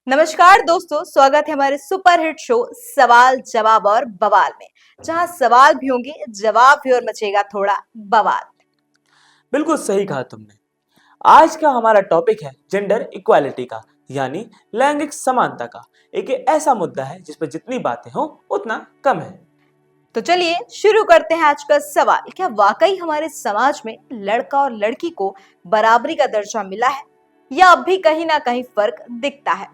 नमस्कार दोस्तों, स्वागत है हमारे सुपरहिट शो सवाल जवाब और बवाल में। जहां सवाल भी होंगे, जवाब भी, और मचेगा थोड़ा बवाल। बिल्कुल सही कहा तुमने। आज का हमारा टॉपिक है जेंडर इक्वालिटी का, यानी लैंगिक समानता का। एक ऐसा मुद्दा है जिस पर जितनी बातें हो उतना कम है। तो चलिए शुरू करते हैं आज का सवाल। क्या वाकई हमारे समाज में लड़का और लड़की को बराबरी का दर्जा मिला है, या अब भी कहीं ना कहीं फर्क दिखता है?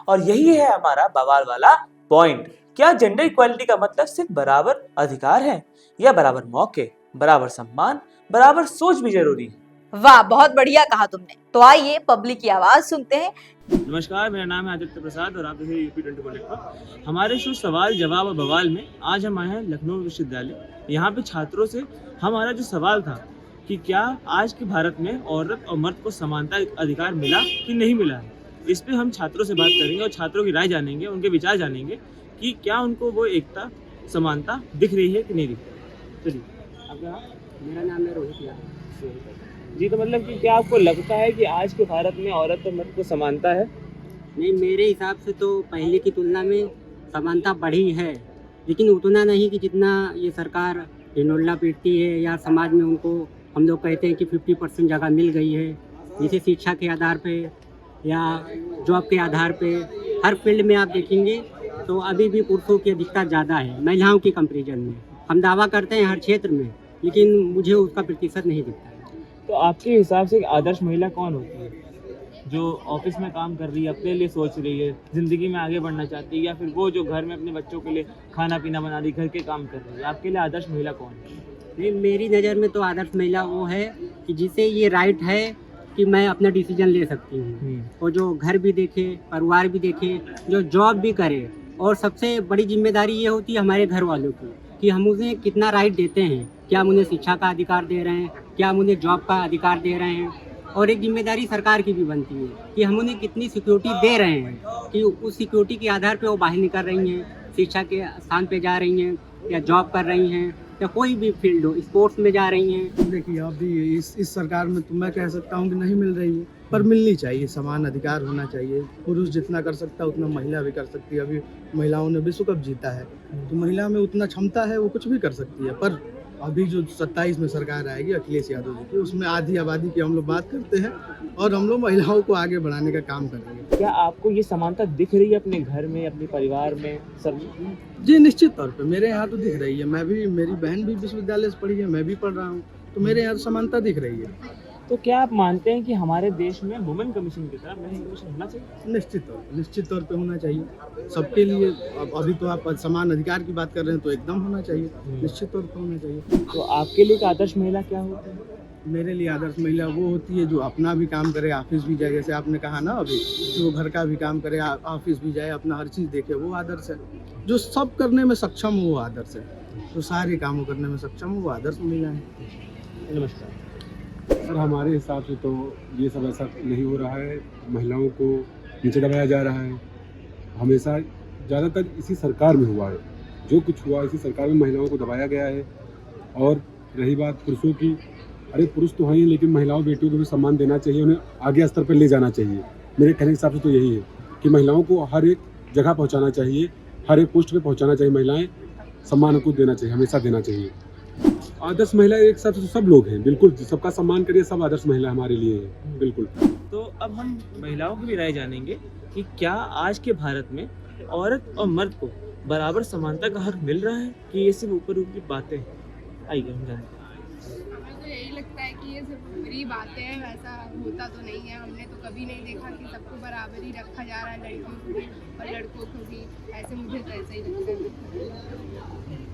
और यही है हमारा बवाल वाला पॉइंट। क्या जेंडर इक्वालिटी का मतलब सिर्फ बराबर अधिकार है, या बराबर मौके, बराबर सम्मान, बराबर सोच भी जरूरी है? वाह, बहुत बढ़िया कहा तुमने। तो आइए पब्लिक की आवाज सुनते हैं। नमस्कार, मेरा नाम है आदित्य प्रसाद और आप देख रहे हैं यूपी 24 नेटवर्क। हमारे शो सवाल जवाब और बवाल में आज हम आए हैं लखनऊ विश्वविद्यालय। यहाँ पे छात्रों से हमारा जो सवाल था कि क्या आज के भारत में औरत और मर्द को समानता अधिकार मिला कि नहीं मिला है, इस पे हम छात्रों से बात करेंगे और छात्रों की राय जानेंगे, उनके विचार जानेंगे कि क्या उनको वो एकता समानता दिख रही है कि नहीं दिख रही। चलिए, आपका नाम? मेरा नाम है रोहित यादव। जी, तो मतलब कि क्या आपको लगता है कि आज के भारत में औरत और मर्द को समानता है? नहीं, मेरे हिसाब से तो पहले की तुलना में समानता बढ़ी है, लेकिन उतना नहीं कि जितना ये सरकार ढिंढोरा पीटती है या समाज में उनको हम लोग कहते हैं कि 50% जगह मिल गई है। जैसे शिक्षा के आधार पे या जॉब के आधार पे हर फील्ड में आप देखेंगे तो अभी भी पुरुषों की अधिकता ज़्यादा है महिलाओं के कंपेरिजन में। हम दावा करते हैं हर क्षेत्र में, लेकिन मुझे उसका प्रतिशत नहीं दिखता है। तो आपके हिसाब से एक आदर्श महिला कौन होती है, जो ऑफिस में काम कर रही है, अपने लिए सोच रही है, जिंदगी में आगे बढ़ना चाहती है, या फिर वो जो घर में अपने बच्चों के लिए खाना पीना बना रही, घर के काम कर रही है? आपके लिए आदर्श महिला कौन है? नहीं, मेरी नज़र में तो आदर्श महिला वो है कि जिसे ये राइट है कि मैं अपना डिसीजन ले सकती हूँ, और जो घर भी देखे, परिवार भी देखे, जो जॉब भी करे। और सबसे बड़ी जिम्मेदारी ये होती है हमारे घर वालों की कि हम उन्हें कितना राइट देते हैं। क्या हम उन्हें शिक्षा का अधिकार दे रहे हैं, क्या हम उन्हें जॉब का अधिकार दे रहे हैं। और एक जिम्मेदारी सरकार की भी बनती है कि हम उन्हें कितनी सिक्योरिटी दे रहे हैं, कि उस सिक्योरिटी के आधार पे वो बाहर निकल रही हैं, शिक्षा के स्थान पे जा रही हैं, या जॉब कर रही हैं, या कोई भी फील्ड हो, स्पोर्ट्स में जा रही हैं। देखिए, अभी इस सरकार में तो मैं कह सकता हूँ कि नहीं मिल रही है, पर मिलनी चाहिए। समान अधिकार होना चाहिए। पुरुष जितना कर सकता है उतना महिला भी कर सकती है। अभी महिलाओं ने विश्व कप जीता है, तो महिला में उतना क्षमता है, वो कुछ भी कर सकती है। पर अभी जो 27 में सरकार आएगी अखिलेश यादव जी की, उसमें आधी आबादी की हम लोग बात करते हैं, और हम लोग महिलाओं को आगे बढ़ाने का काम करेंगे। क्या आपको ये समानता दिख रही है अपने घर में, अपने परिवार में, सब? जी, निश्चित तौर पे मेरे यहाँ तो दिख रही है। मैं भी, मेरी बहन भी विश्वविद्यालय से पढ़ी है, मैं भी पढ़ रहा हूँ, तो मेरे यहाँ समानता दिख रही है। तो क्या आप मानते हैं कि हमारे देश में वुमेन कमीशन की तरह मेन कमीशन होना चाहिए? निश्चित तौर पे होना चाहिए सबके लिए। अभी तो आप समान अधिकार की बात कर रहे हैं, तो एकदम होना चाहिए, निश्चित तौर पे होना चाहिए। तो आपके लिए एक आदर्श महिला क्या होती है? मेरे लिए आदर्श महिला वो होती है जो अपना भी काम करे, ऑफिस भी जाए, जैसे आपने कहा ना अभी, जो घर का भी काम करे, ऑफिस भी जाए, अपना हर चीज़ देखे, वो आदर्श है। जो सब करने में सक्षम हो वो आदर्श है, जो सारे कामों करने में सक्षम हो वो आदर्श महिला है। नमस्कार सर, हमारे हिसाब से तो ये सब ऐसा नहीं हो रहा है। महिलाओं को नीचे दबाया जा रहा है। हमेशा ज़्यादातर इसी सरकार में हुआ है, जो कुछ हुआ इसी सरकार में महिलाओं को दबाया गया है। और रही बात पुरुषों की, अरे पुरुष तो हैं ही, लेकिन महिलाओं बेटियों को भी सम्मान देना चाहिए, उन्हें आगे स्तर पर ले जाना चाहिए। मेरे कहने के हिसाब से तो यही है कि महिलाओं को हर एक जगह पहुँचाना चाहिए, हर एक पोस्ट पर पहुँचाना चाहिए। महिलाएँ सम्मान उनको देना चाहिए, हमेशा देना चाहिए। आदर्श महिला एक हिसाब से तो सब लोग हैं, बिल्कुल सबका सम्मान करिए, सब आदर्श महिला हमारे लिए है, बिल्कुल। तो अब हम महिलाओं की भी राय जानेंगे कि क्या आज के भारत में औरत और मर्द को बराबर समानता का हक मिल रहा है, कि ये सिर्फ ऊपर ऊपर की बातें हैं? आइए हम जानते हैं। मुझे तो यही लगता है कि ये सिर्फ ऊपरी बातें हैं, वैसा होता तो नहीं है। हमने तो कभी नहीं देखा कि सबको बराबर ही रखा जा रहा है, लड़कियों को भी और लड़कों को भी। ऐसे मुझे तो ऐसा ही लगता है।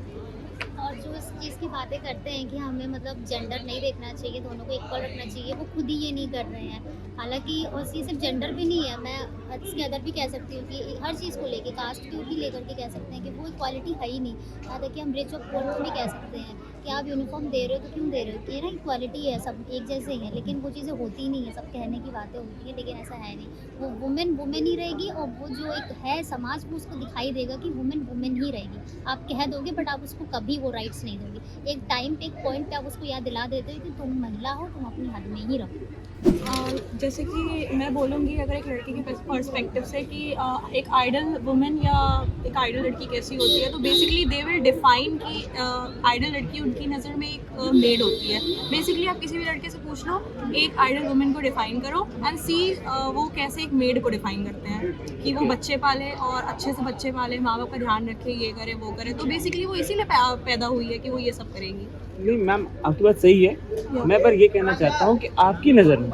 और जो इस चीज़ की बातें करते हैं कि हमें मतलब जेंडर नहीं देखना चाहिए, दोनों को इक्वल रखना चाहिए, वो खुद ही ये नहीं कर रहे हैं। हालांकि और ये सिर्फ जेंडर भी नहीं है, मैं इसके अदर भी कह सकती हूँ कि हर चीज़ को लेके, कास्ट को भी लेकर के कह सकते हैं कि वो इक्वालिटी है ही नहीं। यहाँ तक कि हम रिच और पुअर को भी कह सकते हैं कि आप यूनिफॉर्म दे रहे हो तो क्यों दे रहे हो, कि ना इक्वालिटी है, सब एक जैसे ही हैं, लेकिन वो चीज़ें होती नहीं है, सब कहने की बातें होती हैं लेकिन ऐसा है नहीं। वो वुमेन वुमेन ही रहेगी और वो जो एक है समाज वो उसको दिखाई देगा कि वुमेन वुमेन ही रहेगी। आप कह दोगे बट आप उसको कभी वो राइट्स नहीं दोगे। एक टाइम पे एक पॉइंट पे आप उसको याद दिला देते हो कि तुम महिला हो, तुम अपनी हद में ही रहो। जैसे कि मैं बोलूँगी अगर एक लड़की के पर्सपेक्टिव से कि एक आइडल वुमेन या एक आइडल लड़की कैसी होती है, तो बेसिकली दे विल डिफाइन कि आइडल लड़की उनकी नज़र में एक मेड होती है। बेसिकली आप किसी भी लड़के से पूछ लो, एक आइडल वुमेन को डिफाइन करो एंड सी वो कैसे एक मेड को डिफाइन करते हैं कि वो बच्चे पाले और अच्छे से बच्चे पाले, माँ बाप का ध्यान रखे, ये करे वो करे। तो बेसिकली वो इसीलिए पैदा हुई है कि वो ये सब करेगी। नहीं मैम, आपकी बात सही है। मैं पर ये कहना चाहता हूँ कि आपकी नज़र में,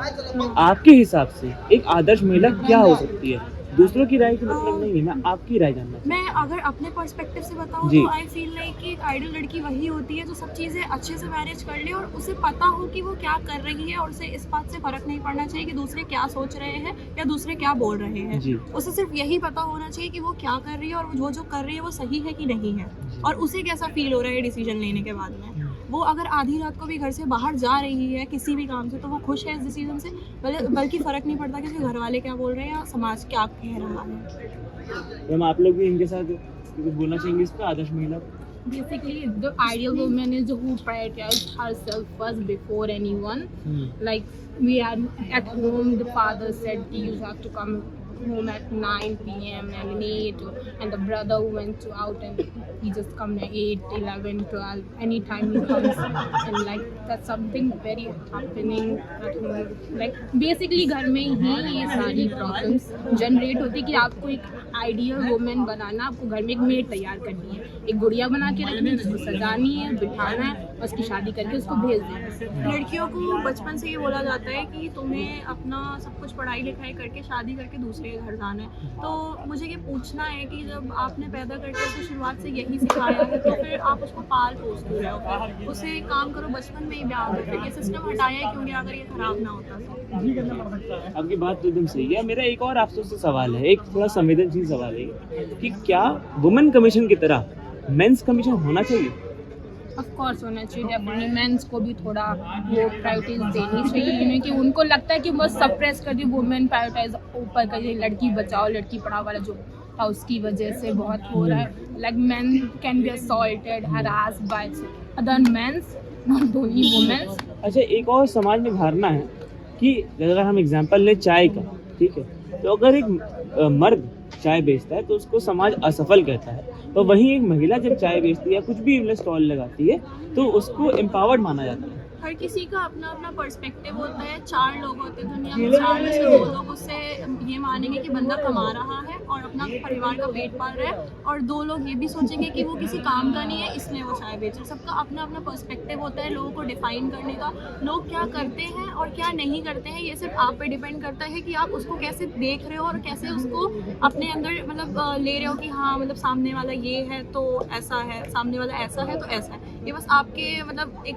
आपके हिसाब से एक आदर्श महिला क्या हो सकती है? दूसरों की राय का मतलब नहीं है, मैं आपकी राय जानना चाहता हूँ। मैं अगर अपने पर्सपेक्टिव से बताऊँ जी। तो आई फील लाइक कि एक आइडल लड़की वही होती है जो सब चीज़ें अच्छे से मैनेज कर ले और उसे पता हो कि वो क्या कर रही है और उसे इस बात से फ़र्क नहीं पड़ना चाहिए कि दूसरे क्या सोच रहे हैं या दूसरे क्या बोल रहे हैं। जी। उसे सिर्फ यही पता होना चाहिए कि वो क्या कर रही है और वो जो कर रही है वो सही है कि नहीं है, और उसे कैसा फील हो रहा है डिसीजन लेने के बाद में। वो अगर आधी रात को भी घर से बाहर जा रही है किसी भी काम से तो वो खुश है इस डिसीजन से, बल्कि फ़र्क नहीं पड़ता कि उसके घर वाले क्या बोल रहे हैं या समाज क्या कह रहा है। मैम आप लोग भी इनके साथ कुछ बोलना चाहेंगे इस पर, आदर्श महिला? Basically, the ideal woman is who prioritizes herself first before anyone. Like we are at home, the father said you have to come home at 9 p.m. and 8, and the brother went out and he just come at 8, 11, 12, anytime he comes, and like that's something very happening at home. Like basically घर में ही ये सारी problems generate होती है कि आपको एक ideal women बनाना, आपको घर में एक मेड तैयार करनी है, एक गुड़िया बना के रखनी है, उसको सजानी है, बिठाना है, उसकी शादी करके उसको भेज देना। लड़कियों को बचपन से ये बोला जाता है कि तुम्हें अपना सब कुछ पढ़ाई लिखाई करके शादी करके दूसरे के घर जाना है। तो मुझे ये पूछना है कि जब आपने पैदा करके उसको शुरुआत से यही सिखाया है तो फिर आप उसको पाल पोस क्यों रहे हो? उसे एक काम करो, बचपन में ही ब्याह करो, फिर ये सिस्टम हटाया क्यों गया अगर ये खराब ना होता तो? आपकी बात तो एकदम सही है। मेरा एक और आपसे सवाल है, एक थोड़ा संवेदनशील सवाल है कि क्या वुमेन कमीशन की तरह मेंस कमीशन होना चाहिए? ऑफ कोर्स होना चाहिए, डेफिनेटली मेंस को भी थोड़ा वो प्रायोरिटीज देनी चाहिए, कि उनको लगता है कि बस सप्रेस कर दी, वुमेन प्रायोरिटाइज ऊपर कर दी, लड़की बचाओ लड़की पढ़ाओ वाला जो था उसकी वजह से बहुत हो रहा है। Like men can be assaulted, harassed by other mens, not only womens. अच्छा, एक और समाज में धारणा है कि अगर हम एग्जांपल लें चाय का, ठीक है, तो अगर एक मर्द चाय बेचता है तो उसको समाज असफल कहता है, तो वहीं एक महिला जब चाय बेचती है या कुछ भी स्टॉल लगाती है तो उसको एम्पावर्ड माना जाता है। हर किसी का अपना अपना पर्सपेक्टिव होता है। 4 लोग होते हैं दुनिया में, 4 में से 2 लोग उससे ये मानेंगे कि बंदा कमा रहा है और अपना परिवार का पेट पाल रहा है, और 2 लोग ये भी सोचेंगे कि वो किसी काम का नहीं है इसलिए वो चाय बेच रहा है। सबका अपना अपना पर्सपेक्टिव होता है लोगों को डिफाइन करने का। लोग क्या करते हैं और क्या नहीं करते हैं ये सिर्फ आप पे डिपेंड करता है कि आप उसको कैसे देख रहे हो और कैसे उसको अपने अंदर मतलब ले रहे हो कि हाँ मतलब सामने वाला ये है तो ऐसा है, सामने वाला ऐसा है तो ऐसा है। ये बस आपके मतलब एक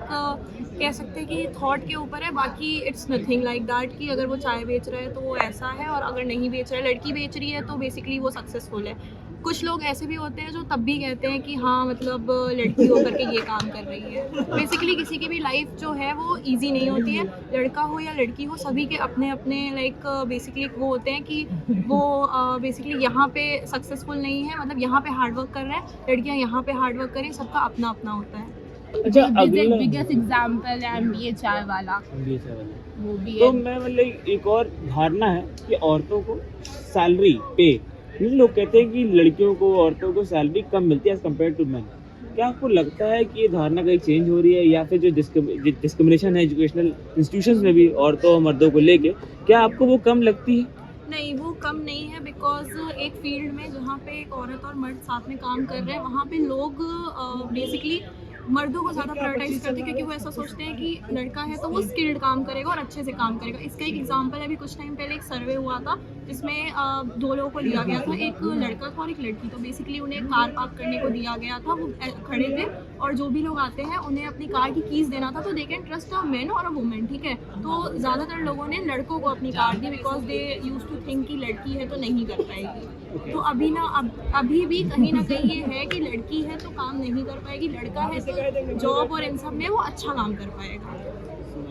कह सकते हैं कि थॉट के ऊपर है, बाकी इट्स नथिंग लाइक दैट कि अगर वो चाय बेच रहा है तो वो ऐसा है और अगर नहीं बेच रहा है, लड़की बेच रही है तो बेसिकली वो सक्सेसफुल है। कुछ लोग ऐसे भी होते हैं जो तब भी कहते हैं कि हाँ मतलब लड़की होकर के ये काम कर रही है। बेसिकली किसी की भी लाइफ जो है वो इजी नहीं होती है, लड़का हो या लड़की हो, सभी के अपने अपने लाइक बेसिकली वो होते हैं कि वो बेसिकली यहाँ पे सक्सेसफुल नहीं है, मतलब यहाँ पे हार्डवर्क कर रहे हैं, लड़कियाँ यहाँ पे हार्डवर्क करें, सबका अपना अपना होता है। अच्छा, बिगेस्ट एग्जांपल है MBA चाय वाला, वो भी तो है। मैं मतलब एक और धारणा है कि औरतों को सैलरी पे, लोग कहते हैं कि लड़कियों को औरतों को सैलरी कम मिलती है एज कम्पेयर टू मैन। क्या आपको लगता है कि ये धारणा कहीं चेंज हो रही है, या फिर जो डिस्क्रिमिनेशन है एजुकेशनल इंस्टीट्यूशंस में भी औरतों और मर्दों को लेके, क्या आपको वो कम लगती है? नहीं, वो कम नहीं है, बिकॉज एक फील्ड में जहाँ पे एक औरत और मर्द साथ में काम कर रहे हैं वहाँ पे लोग बेसिकली मर्दों को ज़्यादा प्रायोरिटाइज करते हैं, क्योंकि वो ऐसा सोचते हैं कि लड़का है तो वो स्किल्ड काम करेगा और अच्छे से काम करेगा। इसका एक एग्जांपल है, अभी कुछ टाइम पहले एक सर्वे हुआ था जिसमें 2 लोगों को लिया गया था, एक लड़का था और एक लड़की। तो बेसिकली उन्हें कार पार्क करने को दिया गया था, वो खड़े थे और जो भी लोग आते हैं उन्हें अपनी कार की कीज देना था, तो they can trust a man और अ वुमेन, ठीक है। तो ज़्यादातर लोगों ने लड़कों को अपनी कार दी because they use to think कि लड़की है तो नहीं कर पाएगी। तो अभी भी कहीं ना कहीं ये है कि लड़की है तो काम नहीं कर पाएगी, लड़का है तो जॉब और इन सब में वो अच्छा काम कर पाएगा।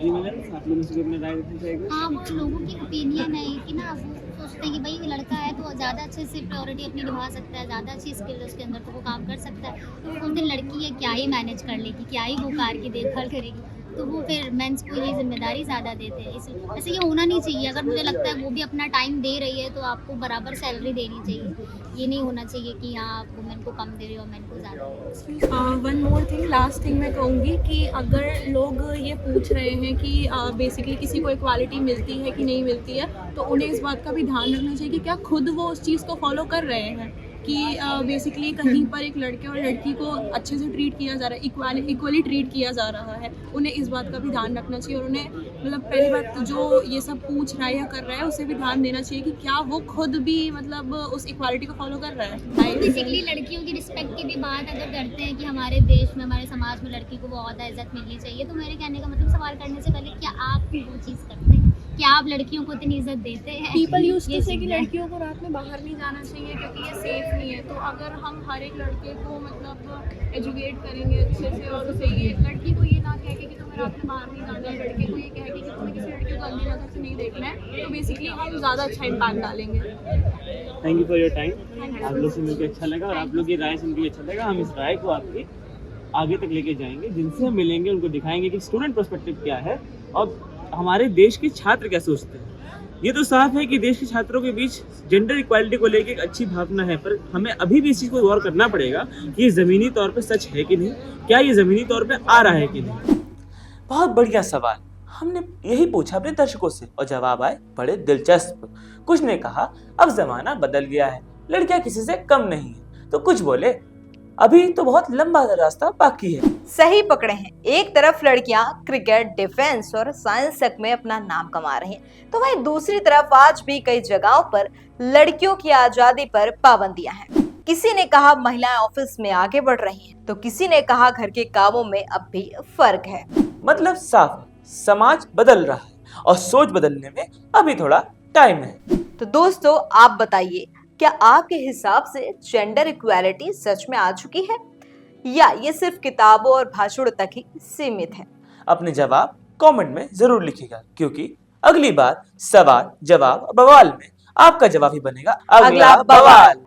आप लोग इसको अपने राय देना चाहेंगे? हाँ, वो लोगों की ओपिनियन है कि ना वो सोचते हैं कि भाई लड़का है तो ज़्यादा अच्छे से प्रायोरिटी अपनी निभा सकता है, ज़्यादा अच्छी स्किल है उसके अंदर तो वो काम कर सकता है। तो वो बोलते हैं लड़की है क्या ही मैनेज कर लेगी, क्या ही वो कार की देखभाल करेगी, तो वो फिर मेंस को ये जिम्मेदारी ज़्यादा देते हैं। इस वैसे ये होना नहीं चाहिए। अगर मुझे लगता है वो भी अपना टाइम दे रही है तो आपको बराबर सैलरी देनी चाहिए। ये नहीं होना चाहिए कि हाँ आप वुमेन को कम दे रहे हो मेन को ज़्यादा। One more thing, last thing मैं कहूँगी कि अगर लोग ये पूछ रहे हैं कि बेसिकली किसी को इक्वालिटी मिलती है कि नहीं मिलती है, तो उन्हें इस बात का भी ध्यान रखना चाहिए कि क्या खुद वो उस चीज़ को फॉलो कर रहे हैं कि बेसिकली कहीं पर एक लड़के और लड़की को अच्छे से ट्रीट किया जा रहा है, इक्वली ट्रीट किया जा रहा है। उन्हें इस बात का भी ध्यान रखना चाहिए और उन्हें मतलब पहली बात तो जो ये सब पूछ रहा है या कर रहा है उसे भी ध्यान देना चाहिए कि क्या वो खुद भी मतलब उस इक्वालिटी को फॉलो कर रहा है। बेसिकली लड़कियों की रिस्पेक्ट की भी बात अगर करते हैं कि हमारे देश में, हमारे समाज में लड़की को बहुत ज़्यादा इज्जत मिलनी चाहिए, तो मेरे कहने का मतलब सवाल करने से पहले क्या आप वो चीज़ करते हैं, क्या आप लड़कियों को इतनी इज्जत देते हैं? पीपल यूज टू से कि लड़कियों को रात में बाहर नहीं जाना चाहिए क्योंकि ये सेफ नहीं है। तो अगर हम हर एक लड़के को मतलब एजुकेट करेंगे अच्छे से और उसे ये लड़की को ये ना कह के कि तुम्हें रात में बाहर नहीं जाना है, लड़के को ये कह के कि तुम्हें किसी लड़की को गंदी नजर से नहीं देखना है, तो बेसिकली हम ज़्यादा अच्छा इम्पैक्ट डालेंगे। Thank you for your time. आप लोग से मिलकर अच्छा लगा और आप लोग की राय सुन के अच्छा लगा। हम इस राय को आपकी आगे तक लेके जाएंगे, जिनसे हम मिलेंगे उनको दिखाएंगे कि स्टूडेंट पर्सपेक्टिव क्या है और हमारे देश के छात्र क्या सोचते हैं। ये तो साफ है कि देश के छात्रों के बीच जेंडर इक्वालिटी को लेकर एक अच्छी भावना है, पर हमें अभी भी इस चीज़ को गौर करना पड़ेगा कि ये ज़मीनी तौर पे सच है कि नहीं, क्या ये ज़मीनी तौर पे आ रहा है कि नहीं। बहुत बढ़िया सवाल हमने यही पूछा अपने दर्शकों से और जवाब आए बड़े दिलचस्प। कुछ ने कहा अब जमाना बदल गया है, लड़कियां किसी से कम नहीं है, तो कुछ बोले अभी तो बहुत लंबा रास्ता बाकी है। सही पकड़े हैं। एक तरफ लड़कियां क्रिकेट, डिफेंस और साइंस तक में अपना नाम कमा रही हैं, तो वहीं दूसरी तरफ आज भी कई जगहों पर लड़कियों की आजादी पर पाबंदियां हैं। किसी ने कहा महिलाएं ऑफिस में आगे बढ़ रही हैं, तो किसी ने कहा घर के कामों में अब भी फर्क है। मतलब साफ समाज बदल रहा है और सोच बदलने में अभी थोड़ा टाइम है। तो दोस्तों आप बताइए, क्या आपके हिसाब से जेंडर इक्वालिटी सच में आ चुकी है या ये सिर्फ किताबों और भाषणों तक ही सीमित है? अपने जवाब कमेंट में जरूर लिखिएगा, क्योंकि अगली बार सवाल जवाब बवाल में आपका जवाब ही बनेगा अगला बवाल।